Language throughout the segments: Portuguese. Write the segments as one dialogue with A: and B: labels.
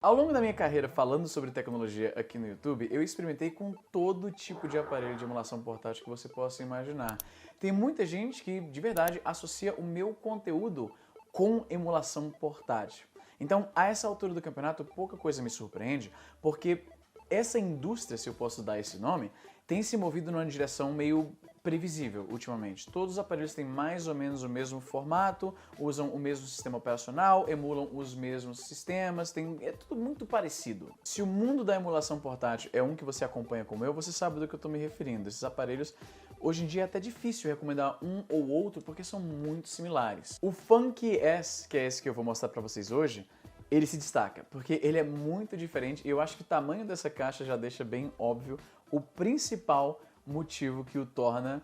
A: Ao longo da minha carreira falando sobre tecnologia aqui no YouTube, eu experimentei com todo tipo de aparelho de emulação portátil que você possa imaginar. Tem muita gente que, de verdade, associa o meu conteúdo com emulação portátil. Então, a essa altura do campeonato, pouca coisa me surpreende, porque essa indústria, se eu posso dar esse nome, tem se movido numa direção meio previsível ultimamente. Todos os aparelhos têm mais ou menos o mesmo formato, usam o mesmo sistema operacional, emulam os mesmos sistemas, é tudo muito parecido. Se o mundo da emulação portátil é um que você acompanha como eu, você sabe do que eu estou me referindo. Esses aparelhos, hoje em dia é até difícil recomendar um ou outro porque são muito similares. O Funky S, que é esse que eu vou mostrar para vocês hoje, ele se destaca, porque ele é muito diferente e eu acho que o tamanho dessa caixa já deixa bem óbvio o principal motivo que o torna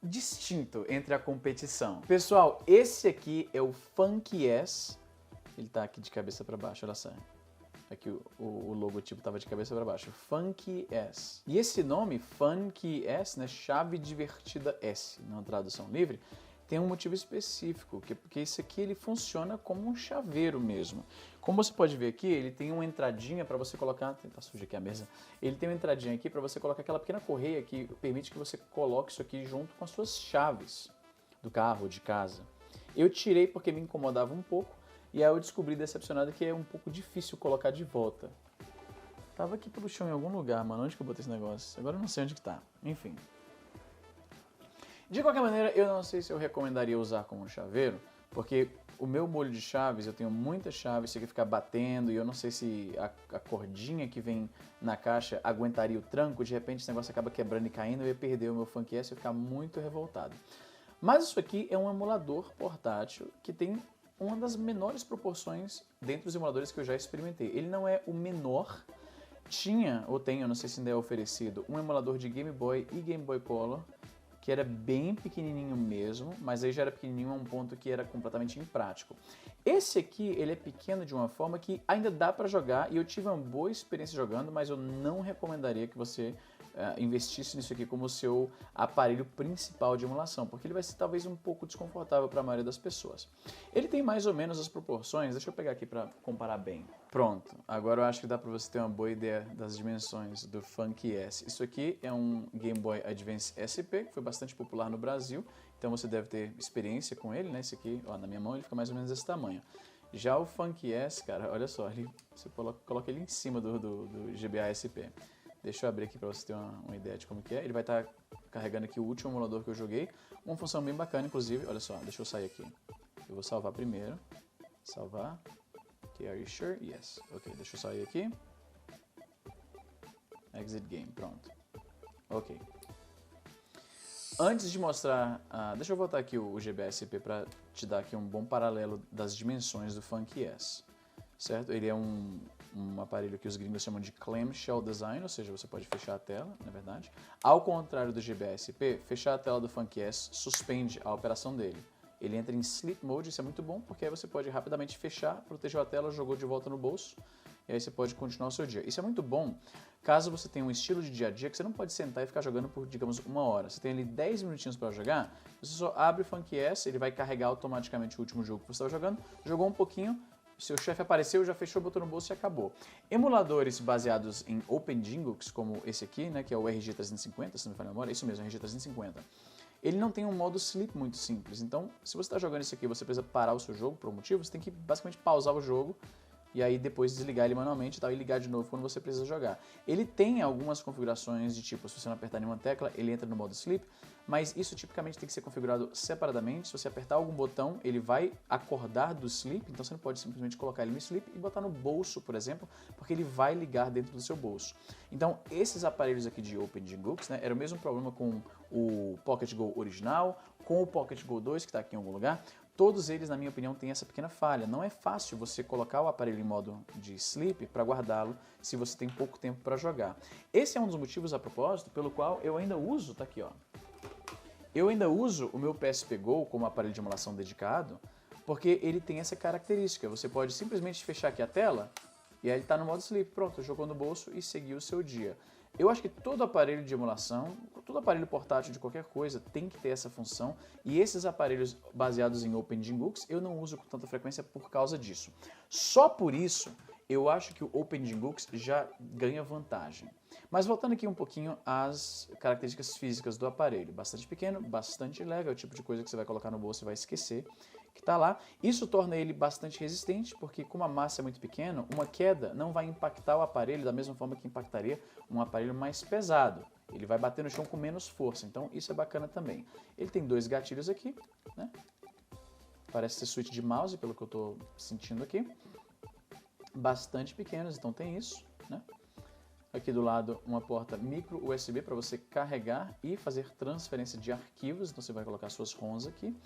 A: distinto entre a competição. Pessoal, esse aqui é o Funky S, ele tá aqui de cabeça para baixo, olha só. Aqui o logotipo estava de cabeça para baixo, Funky S. E esse nome, Funky S, né, chave divertida S, na tradução livre, tem um motivo específico, porque esse aqui ele funciona como um chaveiro mesmo. Como você pode ver aqui, ele tem uma entradinha para você colocar, tá sujo aqui a mesa, ele tem uma entradinha aqui para você colocar aquela pequena correia que permite que você coloque isso aqui junto com as suas chaves do carro ou de casa. Eu tirei porque me incomodava um pouco, e aí eu descobri decepcionado que é um pouco difícil colocar de volta. Tava aqui pelo chão em algum lugar, mano, onde que eu botei esse negócio? Agora eu não sei onde que tá, enfim. De qualquer maneira, eu não sei se eu recomendaria usar como chaveiro, porque o meu molho de chaves, eu tenho muitas chaves, isso aqui fica batendo, e eu não sei se a cordinha que vem na caixa aguentaria o tranco, de repente esse negócio acaba quebrando e caindo, eu ia perder o meu Funky S e ia ficar muito revoltado. Mas isso aqui é um emulador portátil que tem uma das menores proporções dentre os emuladores que eu já experimentei. Ele não é o menor, tinha, ou tem, eu não sei se ainda é oferecido, um emulador de Game Boy e Game Boy Color, que era bem pequenininho mesmo, mas aí já era pequenininho a um ponto que era completamente imprático. Esse aqui, ele é pequeno de uma forma que ainda dá para jogar, e eu tive uma boa experiência jogando, mas eu não recomendaria que você investisse nisso aqui como seu aparelho principal de emulação, porque ele vai ser talvez um pouco desconfortável para a maioria das pessoas. Ele tem mais ou menos as proporções, deixa eu pegar aqui para comparar bem. Pronto, agora eu acho que dá para você ter uma boa ideia das dimensões do Funky S. Isso aqui é um Game Boy Advance SP, que foi bastante popular no Brasil, então você deve ter experiência com ele, né? Esse aqui, ó, na minha mão, ele fica mais ou menos desse tamanho. Já o Funky S, cara, olha só, você coloca ele em cima do GBA SP. Deixa eu abrir aqui para você ter uma ideia de como que é. Ele vai estar carregando aqui o último emulador que eu joguei. Uma função bem bacana, inclusive. Olha só, deixa eu sair aqui. Eu vou salvar primeiro. Salvar. Ok, are you sure? Yes. Ok, deixa eu sair aqui. Exit game, pronto. Ok. Antes de mostrar... deixa eu voltar aqui o GBA-SP para te dar aqui um bom paralelo das dimensões do Funky S. Certo? Ele é um aparelho que os gringos chamam de clamshell design, ou seja, você pode fechar a tela, na verdade. Ao contrário do GBA-SP, fechar a tela do Funky S suspende a operação dele. Ele entra em sleep mode, isso é muito bom, porque aí você pode rapidamente fechar, protegeu a tela, jogou de volta no bolso, e aí você pode continuar o seu dia. Isso é muito bom caso você tenha um estilo de dia a dia que você não pode sentar e ficar jogando por, digamos, 1 hora. Você tem ali 10 minutinhos para jogar, você só abre o Funky S, ele vai carregar automaticamente o último jogo que você estava jogando, jogou um pouquinho, seu chefe apareceu, já fechou, botou no bolso e acabou. Emuladores baseados em OpenDingux, como esse aqui, né, que é o RG350, se não me falha a memória, isso mesmo, RG350. Ele não tem um modo sleep muito simples, então se você está jogando isso aqui e você precisa parar o seu jogo por um motivo, você tem que basicamente pausar o jogo e aí depois desligar ele manualmente e tal, e ligar de novo quando você precisa jogar. Ele tem algumas configurações de tipo, se você não apertar nenhuma tecla, ele entra no modo sleep, mas isso tipicamente tem que ser configurado separadamente. Se você apertar algum botão, ele vai acordar do sleep, então você não pode simplesmente colocar ele no sleep e botar no bolso, por exemplo, porque ele vai ligar dentro do seu bolso. Então, esses aparelhos aqui de OpenDingux, né, era o mesmo problema com o Pocket Go original, com o Pocket Go 2, que está aqui em algum lugar. Todos eles, na minha opinião, têm essa pequena falha. Não é fácil você colocar o aparelho em modo de sleep para guardá-lo se você tem pouco tempo para jogar. Esse é um dos motivos, a propósito, pelo qual eu ainda uso, tá aqui ó, eu ainda uso o meu PSP Go como aparelho de emulação dedicado, porque ele tem essa característica. Você pode simplesmente fechar aqui a tela e aí ele está no modo sleep. Pronto, jogou no bolso e seguiu o seu dia. Eu acho que todo aparelho de emulação, todo aparelho portátil de qualquer coisa tem que ter essa função, e esses aparelhos baseados em OpenDingux eu não uso com tanta frequência por causa disso. Só por isso eu acho que o OpenGYNGOOX já ganha vantagem. Mas voltando aqui um pouquinho às características físicas do aparelho. Bastante pequeno, bastante leve, é o tipo de coisa que você vai colocar no bolso e vai esquecer que está lá. Isso torna ele bastante resistente, porque como a massa é muito pequena, uma queda não vai impactar o aparelho da mesma forma que impactaria um aparelho mais pesado. Ele vai bater no chão com menos força, então isso é bacana também. Ele tem 2 gatilhos aqui, né? Parece ser switch de mouse, pelo que eu estou sentindo aqui. Bastante pequenos, então tem isso, né? Aqui do lado uma porta micro USB para você carregar e fazer transferência de arquivos, então você vai colocar suas ROMs aqui.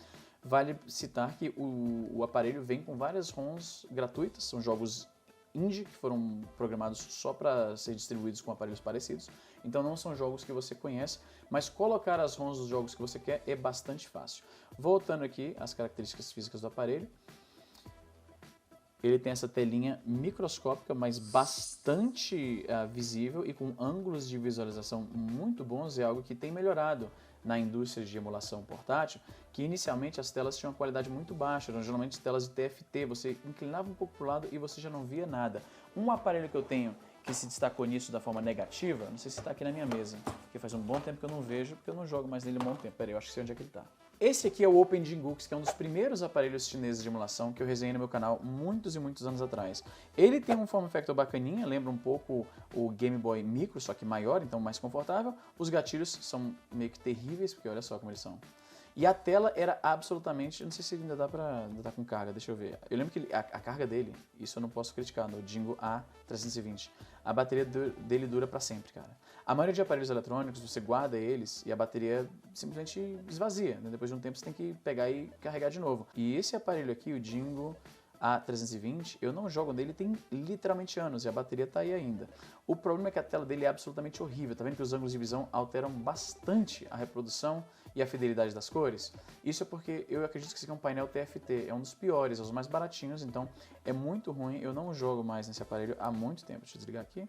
A: Vale citar que o aparelho vem com várias ROMs gratuitas, são jogos indie que foram programados só para ser distribuídos com aparelhos parecidos, então não são jogos que você conhece, mas colocar as ROMs dos jogos que você quer é bastante fácil. Voltando aqui às características físicas do aparelho, ele tem essa telinha microscópica, mas bastante visível e com ângulos de visualização muito bons, é algo que tem melhorado na indústria de emulação portátil, que inicialmente as telas tinham uma qualidade muito baixa, eram geralmente telas de TFT, você inclinava um pouco para o lado e você já não via nada. Um aparelho que eu tenho que se destacou nisso da forma negativa, não sei se está aqui na minha mesa, porque faz um bom tempo que eu não vejo, porque eu não jogo mais nele há um bom tempo. Peraí, eu acho que sei onde é que ele está. Esse aqui é o OpenGYNGOOX, que é um dos primeiros aparelhos chineses de emulação que eu resenhei no meu canal muitos e muitos anos atrás. Ele tem um form factor bacaninha, lembra um pouco o Game Boy Micro, só que maior, então mais confortável. Os gatilhos são meio que terríveis, porque olha só como eles são. E a tela era absolutamente, eu não sei se ainda dá com carga, deixa eu ver. Eu lembro que a carga dele, isso eu não posso criticar, no Dingo A320, a bateria dele dura para sempre, cara. A maioria de aparelhos eletrônicos, você guarda eles e a bateria simplesmente esvazia, né? Depois de um tempo você tem que pegar e carregar de novo. E esse aparelho aqui, o Dingo A320, eu não jogo nele tem literalmente anos e a bateria tá aí ainda. O problema é que a tela dele é absolutamente horrível, tá vendo que os ângulos de visão alteram bastante a reprodução e a fidelidade das cores? Isso é porque eu acredito que esse aqui é um painel TFT, é um dos piores, é os mais baratinhos, então é muito ruim, eu não jogo mais nesse aparelho há muito tempo. Deixa eu desligar aqui.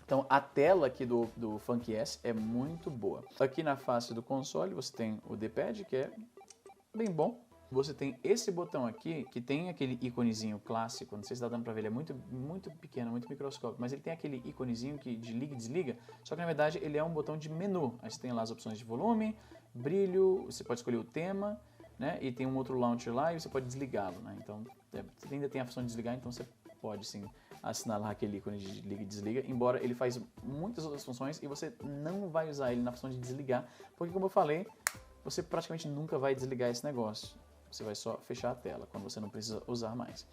A: Então a tela aqui do Funky S é muito boa. Aqui na face do console você tem o D-pad, que é bem bom. Você tem esse botão aqui, que tem aquele íconezinho clássico, não sei se está dando para ver, ele é muito, muito pequeno, muito microscópico, mas ele tem aquele íconezinho que de liga e desliga, só que na verdade ele é um botão de menu. Aí você tem lá as opções de volume, brilho, você pode escolher o tema, né? E tem um outro launcher lá e você pode desligá-lo, né? Então você ainda tem a função de desligar, então você pode sim assinalar aquele ícone de liga e desliga, embora ele faz muitas outras funções e você não vai usar ele na função de desligar, porque como eu falei, você praticamente nunca vai desligar esse negócio. Você vai só fechar a tela, quando você não precisa usar mais.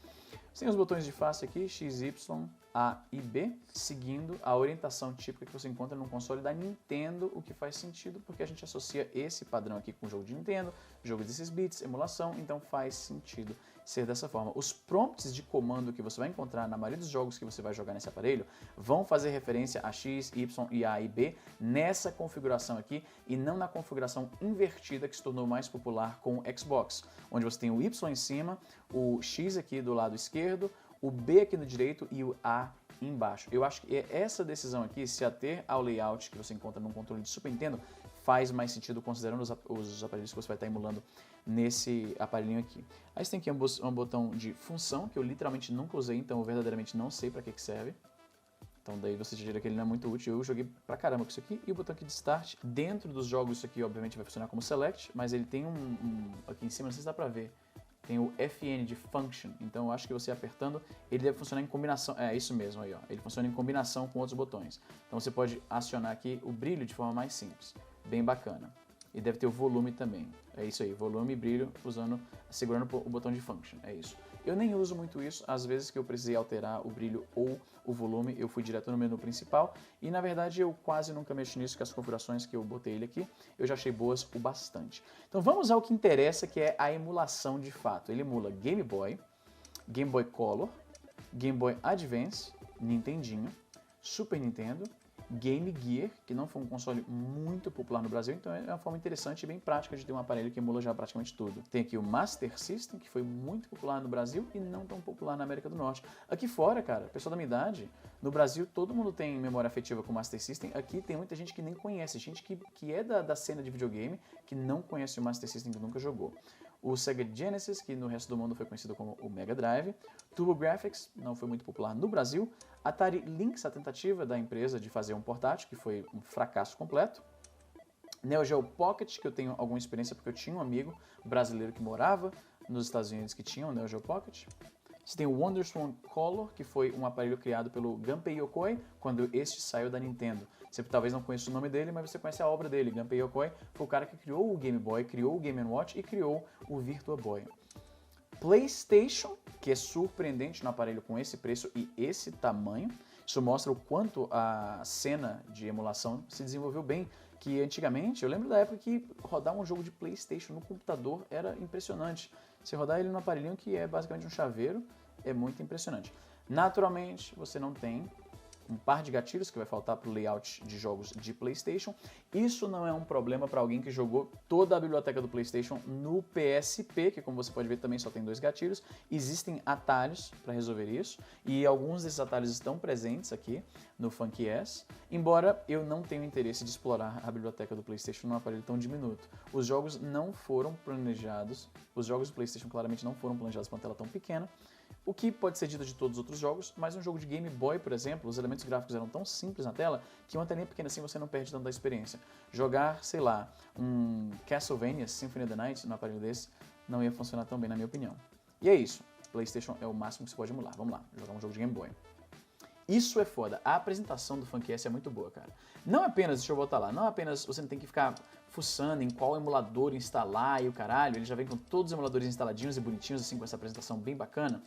A: Você tem os botões de face aqui, X, Y, A e B, seguindo a orientação típica que você encontra no console da Nintendo, o que faz sentido, porque a gente associa esse padrão aqui com o jogo de Nintendo, jogo de 16 bits, emulação, então faz sentido ser dessa forma. Os prompts de comando que você vai encontrar na maioria dos jogos que você vai jogar nesse aparelho vão fazer referência a X, Y e A e B nessa configuração aqui e não na configuração invertida que se tornou mais popular com o Xbox, onde você tem o Y em cima, o X aqui do lado esquerdo, o B aqui no direito e o A embaixo. Eu acho que essa decisão aqui, se ater ao layout que você encontra no controle de Super Nintendo, faz mais sentido considerando os aparelhos que você vai estar emulando nesse aparelhinho aqui. Aí você tem aqui um botão de função, que eu literalmente nunca usei, então eu verdadeiramente não sei para que serve. Então daí você tira que ele não é muito útil, eu joguei pra caramba com isso aqui. E o botão aqui de Start, dentro dos jogos isso aqui obviamente vai funcionar como Select, mas ele tem aqui em cima, não sei se dá pra ver, tem o FN de Function, então eu acho que você apertando, ele deve funcionar em combinação, é isso mesmo aí ó, ele funciona em combinação com outros botões. Então você pode acionar aqui o brilho de forma mais simples, bem bacana. E deve ter o volume também, é isso aí, volume e brilho segurando o botão de Function, é isso. Eu nem uso muito isso, às vezes que eu precisei alterar o brilho ou o volume, eu fui direto no menu principal e na verdade eu quase nunca mexo nisso, que as configurações que eu botei ele aqui, eu já achei boas o bastante. Então vamos ao que interessa, que é a emulação de fato. Ele emula Game Boy, Game Boy Color, Game Boy Advance, Nintendinho, Super Nintendo, Game Gear, que não foi um console muito popular no Brasil, então é uma forma interessante e bem prática de ter um aparelho que emula já praticamente tudo. Tem aqui o Master System, que foi muito popular no Brasil e não tão popular na América do Norte. Aqui fora, cara, pessoal da minha idade, no Brasil todo mundo tem memória afetiva com o Master System, aqui tem muita gente que nem conhece, gente que é da cena de videogame, que não conhece o Master System, que nunca jogou. o Sega Genesis, que no resto do mundo foi conhecido como o Mega Drive, TurboGrafx, não foi muito popular no Brasil, Atari Lynx, a tentativa da empresa de fazer um portátil, que foi um fracasso completo, Neo Geo Pocket, que eu tenho alguma experiência porque eu tinha um amigo brasileiro que morava nos Estados Unidos que tinha o Neo Geo Pocket. Você tem o WonderSwan Color, que foi um aparelho criado pelo Gunpei Yokoi, quando este saiu da Nintendo. Você talvez não conheça o nome dele, mas você conhece a obra dele. Gunpei Yokoi foi o cara que criou o Game Boy, criou o Game & Watch e criou o Virtua Boy. PlayStation, que é surpreendente no aparelho com esse preço e esse tamanho. Isso mostra o quanto a cena de emulação se desenvolveu bem. Que antigamente, eu lembro da época que rodar um jogo de PlayStation no computador era impressionante. Se rodar ele num aparelhinho que é basicamente um chaveiro, é muito impressionante. Naturalmente, você não tem um par de gatilhos que vai faltar para o layout de jogos de PlayStation. Isso não é um problema para alguém que jogou toda a biblioteca do PlayStation no PSP, que como você pode ver também só tem 2 gatilhos. Existem atalhos para resolver isso, e alguns desses atalhos estão presentes aqui no Funky S, embora eu não tenha interesse de explorar a biblioteca do PlayStation num aparelho tão diminuto. Os jogos não foram planejados, os jogos do PlayStation claramente não foram planejados para uma tela tão pequena, o que pode ser dito de todos os outros jogos, mas um jogo de Game Boy, por exemplo, os elementos gráficos eram tão simples na tela que uma telinha pequena assim você não perde tanto da experiência. Jogar, sei lá, um Castlevania Symphony of the Night no aparelho desse não ia funcionar tão bem, na minha opinião. E é isso. PlayStation é o máximo que você pode emular. Vamos lá, jogar um jogo de Game Boy. Isso é foda. A apresentação do Funky S é muito boa, cara. Não apenas, deixa eu voltar lá, não apenas você tem que ficar fuçando em qual emulador instalar e o caralho, ele já vem com todos os emuladores instaladinhos e bonitinhos, assim, com essa apresentação bem bacana.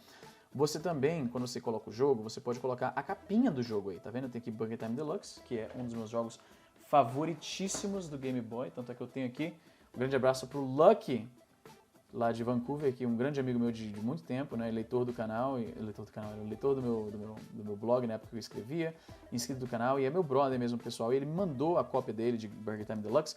A: Você também, quando você coloca o jogo, você pode colocar a capinha do jogo aí, tá vendo? Tem aqui Buggy Time Deluxe, que é um dos meus jogos favoritíssimos do Game Boy, tanto é que eu tenho aqui. Um grande abraço pro Lucky, lá de Vancouver, que é um grande amigo meu de muito tempo, né? Leitor do canal, leitor do meu blog na época que eu escrevia, inscrito do canal, e é meu brother mesmo, pessoal. E ele me mandou a cópia dele de Burger Time Deluxe,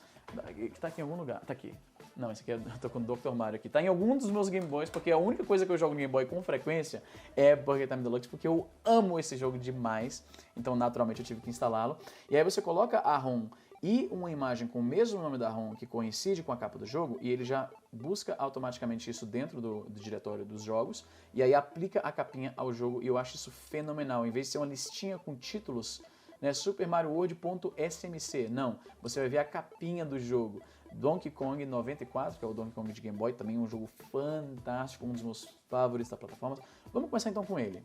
A: que tá aqui em algum lugar. Tá aqui. Não, esse aqui eu tô com o Dr. Mario aqui. Tá em algum dos meus Game Boys, porque a única coisa que eu jogo no Game Boy com frequência é Burger Time Deluxe, porque eu amo esse jogo demais. Então, naturalmente, eu tive que instalá-lo. E aí você coloca a ROM e uma imagem com o mesmo nome da ROM que coincide com a capa do jogo, e ele já busca automaticamente isso dentro do diretório dos jogos, e aí aplica a capinha ao jogo, e eu acho isso fenomenal. Em vez de ser uma listinha com títulos, né, Super Mario World.smc, não, você vai ver a capinha do jogo. Donkey Kong 94, que é o Donkey Kong de Game Boy, também um jogo fantástico, um dos meus favoritos da plataforma. Vamos começar então com ele.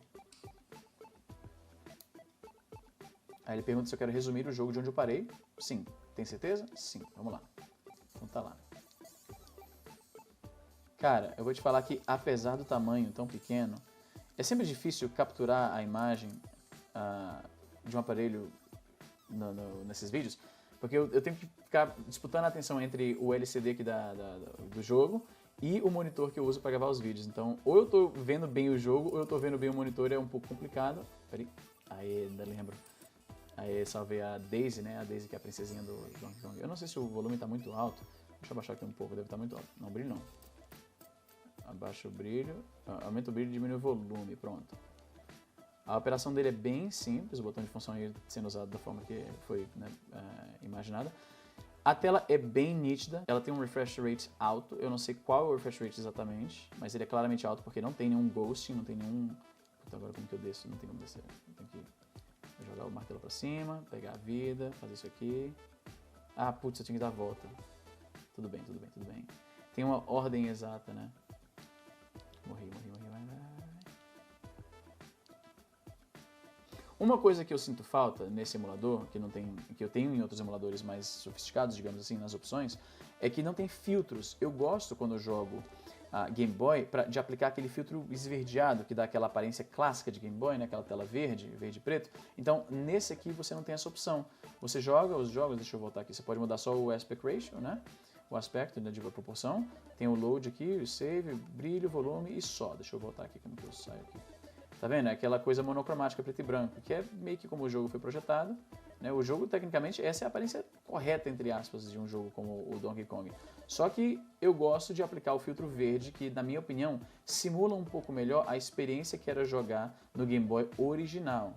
A: Aí ele pergunta se eu quero resumir o jogo de onde eu parei. Sim. Tem certeza? Sim. Vamos lá. Então tá lá. Cara, eu vou te falar que apesar do tamanho tão pequeno, é sempre difícil capturar a imagem de um aparelho nesses vídeos, porque eu tenho que ficar disputando a atenção entre o LCD aqui do jogo e o monitor que eu uso para gravar os vídeos. Então, ou eu tô vendo bem o jogo, ou eu tô vendo bem o monitor, é um pouco complicado. Peraí. Aí, ainda lembro. Aí salvei a Daisy, né? A Daisy que é a princesinha do Donkey Kong. Eu não sei se o volume tá muito alto. Deixa eu abaixar aqui um pouco, deve estar muito alto. Não, brilho não. Abaixa o brilho. Aumenta o brilho e diminui o volume, pronto. A operação dele é bem simples, o botão de função aí sendo usado da forma que foi, né, imaginada. A tela é bem nítida, ela tem um refresh rate alto, eu não sei qual é o refresh rate exatamente, mas ele é claramente alto porque não tem nenhum ghosting, não tem nenhum... Puta, agora como que eu desço? Não tem como descer. Eu tenho que jogar o martelo pra cima, pegar a vida, fazer isso aqui. Ah, putz, eu tinha que dar a volta. Tudo bem, tudo bem, tudo bem. Tem uma ordem exata, né? Morri, vai. Uma coisa que eu sinto falta nesse emulador, que eu tenho em outros emuladores mais sofisticados, digamos assim, nas opções, é que não tem filtros. Eu gosto, quando eu jogo Game Boy, de aplicar aquele filtro esverdeado, que dá aquela aparência clássica de Game Boy, né? Aquela tela verde e preto. Então, nesse aqui você não tem essa opção. Você joga os jogos, deixa eu voltar aqui, você pode mudar só o aspect ratio, né? O aspecto, né, de proporção. Tem o load aqui, o save, brilho, volume e só. Deixa eu voltar aqui, como que eu saio aqui. Tá vendo? É aquela coisa monocromática, preto e branco, que é meio que como o jogo foi projetado. Né? O jogo, tecnicamente, essa é a aparência correta, entre aspas, de um jogo como o Donkey Kong. Só que eu gosto de aplicar o filtro verde, que, na minha opinião, simula um pouco melhor a experiência que era jogar no Game Boy original.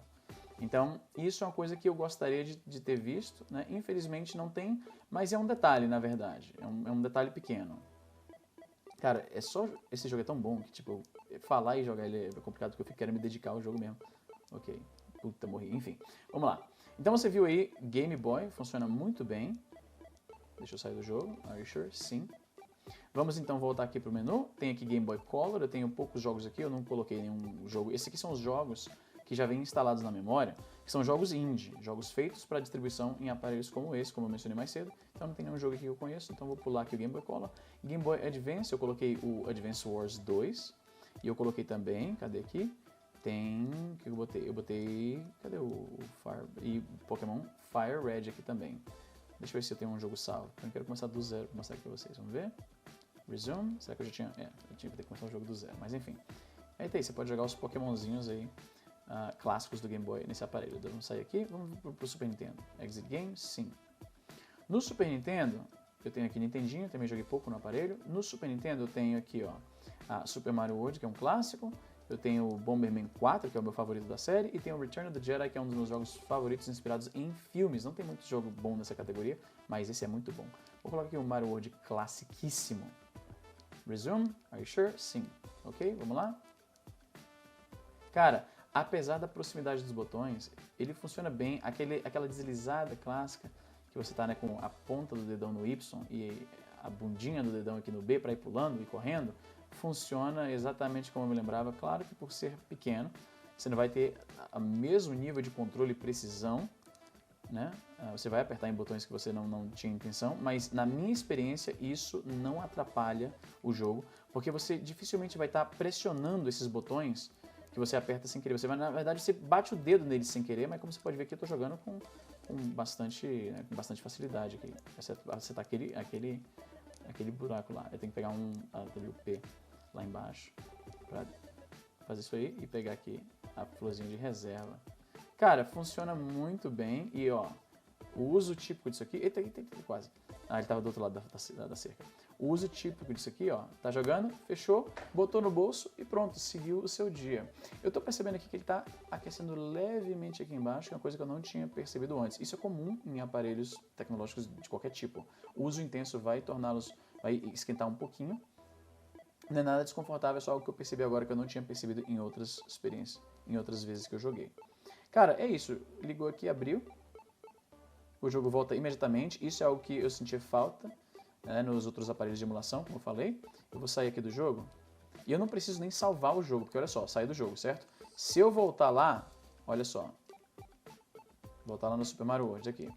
A: Então, isso é uma coisa que eu gostaria de ter visto, né? Infelizmente não tem, mas é um detalhe, na verdade. É um detalhe pequeno. Cara, esse jogo é tão bom que, tipo, falar e jogar ele é complicado porque eu quero me dedicar ao jogo mesmo. Ok. Puta, morri. Enfim, vamos lá. Então você viu aí, Game Boy, funciona muito bem. Deixa eu sair do jogo. Are you sure? Sim. Vamos então voltar aqui pro menu. Tem aqui Game Boy Color, eu tenho poucos jogos aqui, eu não coloquei nenhum jogo. Esses aqui são os jogos que já vêm instalados na memória, que são jogos indie, jogos feitos para distribuição em aparelhos como esse, como eu mencionei mais cedo. Então não tem nenhum jogo aqui que eu conheço, então vou pular aqui o Game Boy Color. Game Boy Advance, eu coloquei o Advance Wars 2, e eu coloquei também, cadê aqui? Tem, o que eu botei? Eu botei, cadê o Fire, e Pokémon Fire Red aqui também. Deixa eu ver se eu tenho um jogo salvo. Eu quero começar do zero para mostrar aqui pra vocês, vamos ver? Resume, será que eu já tinha? Eu tinha que ter começado o jogo do zero, mas enfim. Aí tem, você pode jogar os Pokémonzinhos aí, clássicos do Game Boy nesse aparelho. Vamos sair aqui, vamos pro Super Nintendo. Exit Game, sim. No Super Nintendo, eu tenho aqui Nintendinho, também joguei pouco no aparelho. No Super Nintendo eu tenho aqui, ó, a Super Mario World, que é um clássico. Eu tenho o Bomberman 4, que é o meu favorito da série. E tenho o Return of the Jedi, que é um dos meus jogos favoritos inspirados em filmes. Não tem muito jogo bom nessa categoria, mas esse é muito bom. Vou colocar aqui o Mario World classiquíssimo. Resume, are you sure? Sim. Ok, vamos lá. Cara, apesar da proximidade dos botões, ele funciona bem. Aquela deslizada clássica que você tá, né, com a ponta do dedão no Y e a bundinha do dedão aqui no B para ir pulando e correndo, funciona exatamente como eu me lembrava. Claro que por ser pequeno, você não vai ter o mesmo nível de controle e precisão, né? Você vai apertar em botões que você não tinha intenção, mas na minha experiência isso não atrapalha o jogo, porque você dificilmente vai estar pressionando esses botões que você aperta sem querer. Você vai, na verdade, você bate o dedo neles sem querer, mas como você pode ver aqui, eu estou jogando com bastante facilidade aqui. Acertar aquele buraco lá. Eu tenho que pegar o P lá embaixo para fazer isso aí e pegar aqui a florzinha de reserva. Cara, funciona muito bem e, ó, o uso típico disso aqui... Eita, quase. Ah, ele tava do outro lado da cerca. O uso típico disso aqui, ó, tá jogando, fechou, botou no bolso e pronto, seguiu o seu dia. Eu tô percebendo aqui que ele tá aquecendo levemente aqui embaixo, que é uma coisa que eu não tinha percebido antes. Isso é comum em aparelhos tecnológicos de qualquer tipo. O uso intenso vai esquentar um pouquinho. Não é nada desconfortável, é só algo que eu percebi agora que eu não tinha percebido em outras experiências, em outras vezes que eu joguei. Cara, é isso. Ligou aqui, abriu. O jogo volta imediatamente. Isso é algo que eu sentia falta, né, nos outros aparelhos de emulação, como eu falei. Eu vou sair aqui do jogo. E eu não preciso nem salvar o jogo, porque olha só, saí do jogo, certo? Se eu voltar lá, olha só. Voltar lá no Super Mario World aqui.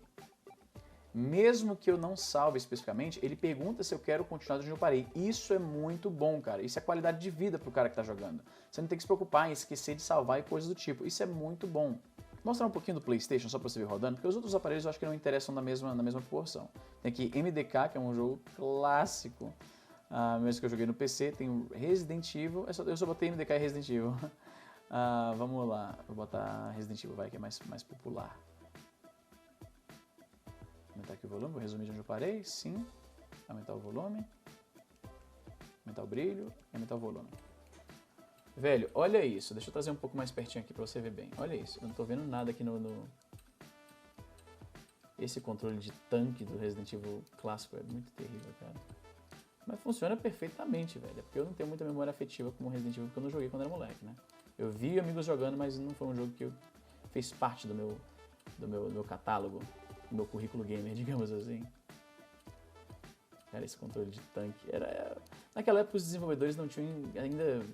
A: Mesmo que eu não salve especificamente, ele pergunta se eu quero continuar de onde eu parei. Isso é muito bom, cara. Isso é qualidade de vida pro cara que tá jogando. Você não tem que se preocupar em esquecer de salvar e coisas do tipo. Isso é muito bom. Vou mostrar um pouquinho do PlayStation só pra você ver rodando, porque os outros aparelhos eu acho que não interessam na mesma proporção. Tem aqui MDK, que é um jogo clássico, mesmo que eu joguei no PC. Tem o Resident Evil. Eu só botei MDK e Resident Evil. Vamos lá. Vou botar Resident Evil, vai, que é mais popular. Aumentar aqui o volume, vou resumir de onde eu parei, sim. Aumentar o volume. Aumentar o brilho e aumentar o volume. Velho, olha isso. Deixa eu trazer um pouco mais pertinho aqui pra você ver bem. Olha isso, eu não tô vendo nada aqui Esse controle de tanque do Resident Evil clássico é muito terrível, cara. Mas funciona perfeitamente, velho. É porque eu não tenho muita memória afetiva com o Resident Evil, porque eu não joguei quando era moleque, né? Eu vi amigos jogando, mas não foi um jogo que fez parte do meu catálogo, do meu currículo gamer, digamos assim. Cara, esse controle de tanque naquela época os desenvolvedores não tinham ainda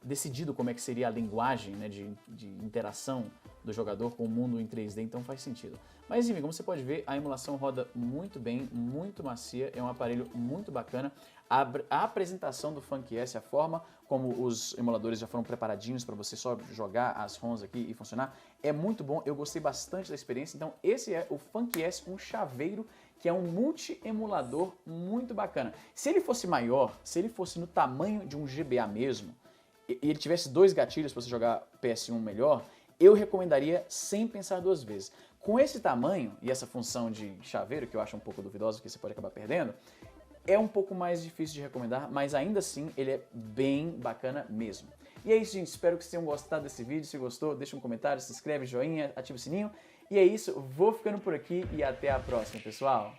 A: decidido como é que seria a linguagem, né, de interação do jogador com o mundo em 3D, então faz sentido. Mas enfim, como você pode ver, a emulação roda muito bem, muito macia, é um aparelho muito bacana. A apresentação do Funky S, a forma como os emuladores já foram preparadinhos para você só jogar as ROMs aqui e funcionar, é muito bom, eu gostei bastante da experiência. Então esse é o Funky S, um chaveiro que é um multi-emulador muito bacana. Se ele fosse maior, se ele fosse no tamanho de um GBA mesmo, e ele tivesse 2 gatilhos para você jogar PS1 melhor, eu recomendaria sem pensar 2 vezes. Com esse tamanho e essa função de chaveiro, que eu acho um pouco duvidosa, que você pode acabar perdendo, é um pouco mais difícil de recomendar, mas ainda assim ele é bem bacana mesmo. E é isso, gente. Espero que vocês tenham gostado desse vídeo. Se gostou, deixa um comentário, se inscreve, joinha, ativa o sininho. E é isso, vou ficando por aqui e até a próxima, pessoal.